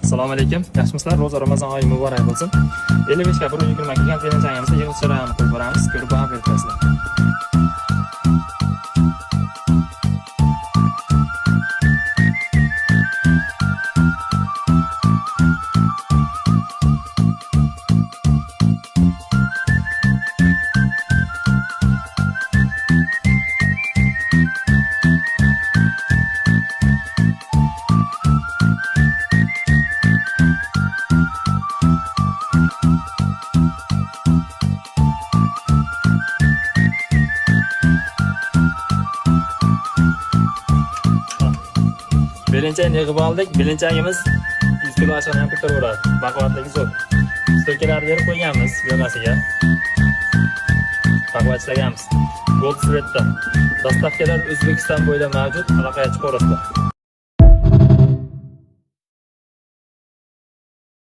Assalomu alaykum. Yaxshimisizlar? Ro'za Ramazon oyi muborak bo'lsin. 55 ga 120 kelgan kelinchagimizda yig'ilish jarayonini qo'yib boramiz. Ko'rib boqasizlar. Belinchani yig'ib oldik. Belinchagimiz 100 kilo aşağıdan ham ko'taraveradi. Baquvvatligi zo'r. Stokalarni berib qo'yganmiz yog'asiga. Baquvvatlaganmiz. Gold Sweat'da. Dostavkalar O'zbekiston bo'ylab mavjud. Aloqaga chiqaverasizlar.